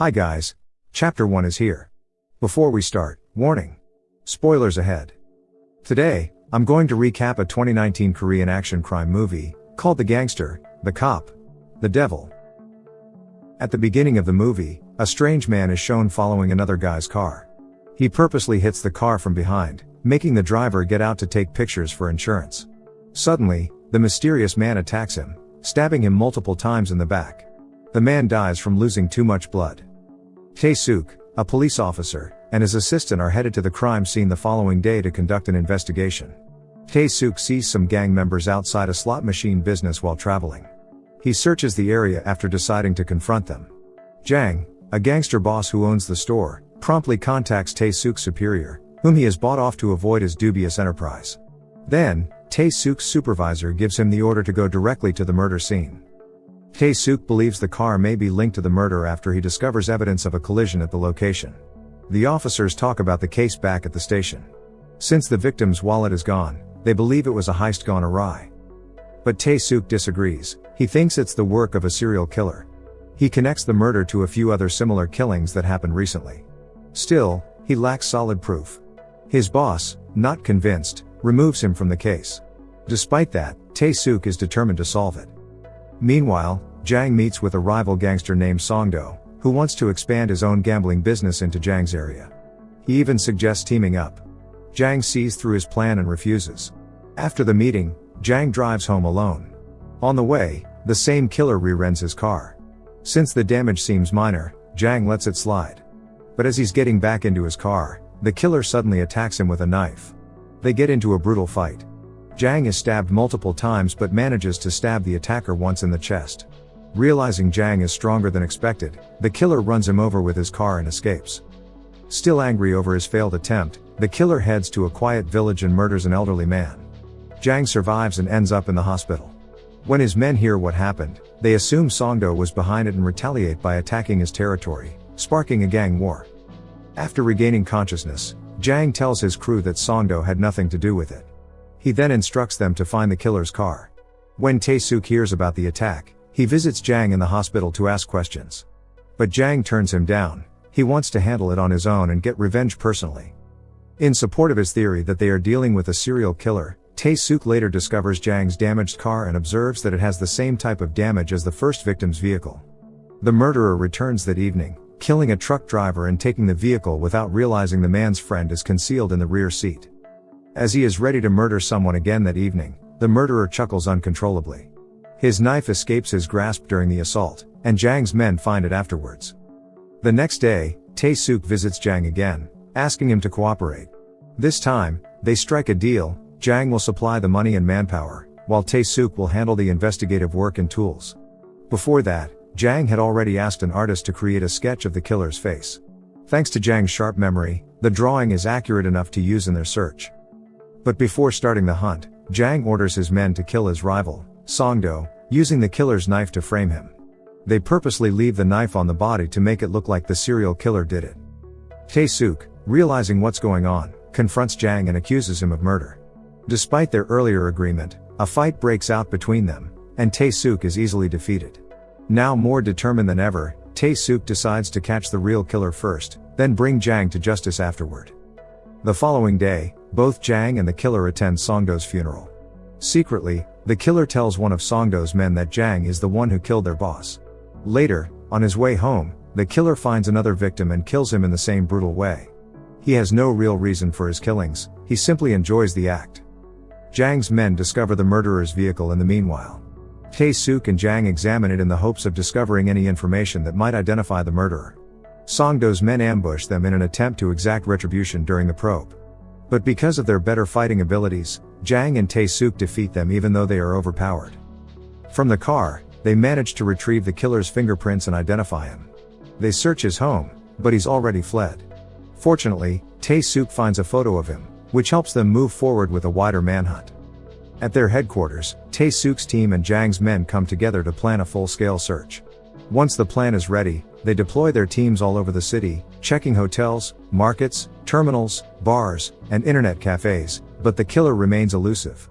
Hi guys. Chapter 1 is here. Before we start, warning. Spoilers ahead. Today, I'm going to recap a 2019 Korean action crime movie, called The Gangster, The Cop, The Devil. At the beginning of the movie, a strange man is shown following another guy's car. He purposely hits the car from behind, making the driver get out to take pictures for insurance. Suddenly, the mysterious man attacks him, stabbing him multiple times in the back. The man dies from losing too much blood. Tae-suk, a police officer, and his assistant are headed to the crime scene the following day to conduct an investigation. Tae-suk sees some gang members outside a slot machine business while traveling. He searches the area after deciding to confront them. Jang, a gangster boss who owns the store, promptly contacts Tae-suk's superior, whom he has bought off to avoid his dubious enterprise. Then, Tae-suk's supervisor gives him the order to go directly to the murder scene. Tae-suk believes the car may be linked to the murder after he discovers evidence of a collision at the location. The officers talk about the case back at the station. Since the victim's wallet is gone, they believe it was a heist gone awry. But Tae-suk disagrees. He thinks it's the work of a serial killer. He connects the murder to a few other similar killings that happened recently. Still, he lacks solid proof. His boss, not convinced, removes him from the case. Despite that, Tae-suk is determined to solve it. Meanwhile, Jang meets with a rival gangster named Songdo, who wants to expand his own gambling business into Jang's area. He even suggests teaming up. Jang sees through his plan and refuses. After the meeting, Jang drives home alone. On the way, the same killer re-rents his car. Since the damage seems minor, Jang lets it slide. But as he's getting back into his car, the killer suddenly attacks him with a knife. They get into a brutal fight. Jang is stabbed multiple times but manages to stab the attacker once in the chest. Realizing Jang is stronger than expected, the killer runs him over with his car and escapes. Still angry over his failed attempt, the killer heads to a quiet village and murders an elderly man. Jang survives and ends up in the hospital. When his men hear what happened, they assume Songdo was behind it and retaliate by attacking his territory, sparking a gang war. After regaining consciousness, Jang tells his crew that Songdo had nothing to do with it. He then instructs them to find the killer's car. When Tae-suk hears about the attack, he visits Jang in the hospital to ask questions. But Jang turns him down. He wants to handle it on his own and get revenge personally. In support of his theory that they are dealing with a serial killer, Tae-suk later discovers Jang's damaged car and observes that it has the same type of damage as the first victim's vehicle. The murderer returns that evening, killing a truck driver and taking the vehicle without realizing the man's friend is concealed in the rear seat. As he is ready to murder someone again that evening, the murderer chuckles uncontrollably. His knife escapes his grasp during the assault, and Jang's men find it afterwards. The next day, Tae-suk visits Jang again, asking him to cooperate. This time, they strike a deal. Jang will supply the money and manpower, while Tae-suk will handle the investigative work and tools. Before that, Jang had already asked an artist to create a sketch of the killer's face. Thanks to Jang's sharp memory, the drawing is accurate enough to use in their search. But before starting the hunt, Jang orders his men to kill his rival, Songdo, using the killer's knife to frame him. They purposely leave the knife on the body to make it look like the serial killer did it. Tae-suk, realizing what's going on, confronts Jang and accuses him of murder. Despite their earlier agreement, a fight breaks out between them, and Tae-suk is easily defeated. Now more determined than ever, Tae-suk decides to catch the real killer first, then bring Jang to justice afterward. The following day, both Jang and the killer attend Songdo's funeral. Secretly, the killer tells one of Songdo's men that Jang is the one who killed their boss. Later, on his way home, the killer finds another victim and kills him in the same brutal way. He has no real reason for his killings, he simply enjoys the act. Jang's men discover the murderer's vehicle in the meanwhile. Tae-suk and Jang examine it in the hopes of discovering any information that might identify the murderer. Songdo's men ambush them in an attempt to exact retribution during the probe. But because of their better fighting abilities, Jang and Tae-suk defeat them even though they are overpowered. From the car, they manage to retrieve the killer's fingerprints and identify him. They search his home, but he's already fled. Fortunately, Tae-suk finds a photo of him, which helps them move forward with a wider manhunt. At their headquarters, Tae-suk's team and Jang's men come together to plan a full-scale search. Once the plan is ready, they deploy their teams all over the city, checking hotels, markets, terminals, bars, and internet cafes, but the killer remains elusive.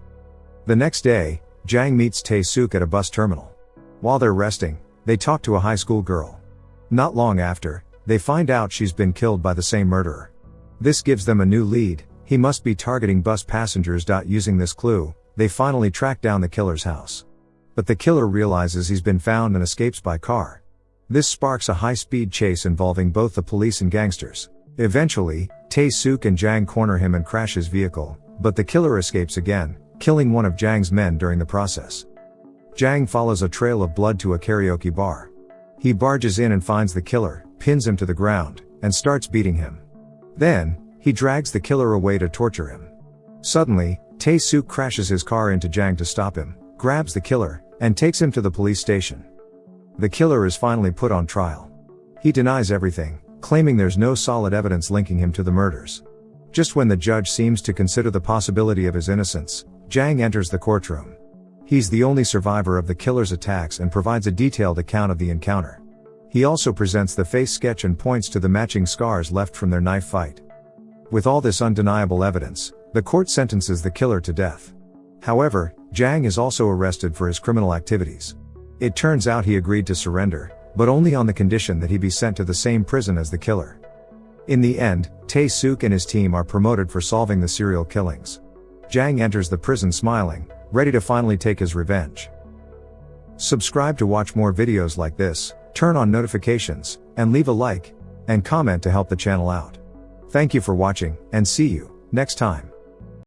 The next day, Jang meets Tae-suk at a bus terminal. While they're resting, they talk to a high school girl. Not long after, they find out she's been killed by the same murderer. This gives them a new lead. He must be targeting bus passengers. Using this clue, they finally track down the killer's house. But the killer realizes he's been found and escapes by car. This sparks a high-speed chase involving both the police and gangsters. Eventually, Tae-suk and Jang corner him and crash his vehicle, but the killer escapes again, killing one of Jang's men during the process. Jang follows a trail of blood to a karaoke bar. He barges in and finds the killer, pins him to the ground, and starts beating him. Then, he drags the killer away to torture him. Suddenly, Tae-suk crashes his car into Jang to stop him, grabs the killer, and takes him to the police station. The killer is finally put on trial. He denies everything, claiming there's no solid evidence linking him to the murders. Just when the judge seems to consider the possibility of his innocence, Jang enters the courtroom. He's the only survivor of the killer's attacks and provides a detailed account of the encounter. He also presents the face sketch and points to the matching scars left from their knife fight. With all this undeniable evidence, the court sentences the killer to death. However, Jang is also arrested for his criminal activities. It turns out he agreed to surrender, but only on the condition that he be sent to the same prison as the killer. In the end, Tae-suk and his team are promoted for solving the serial killings. Jang enters the prison smiling, ready to finally take his revenge. Subscribe to watch more videos like this, turn on notifications, and leave a like and comment to help the channel out. Thank you for watching, and see you next time.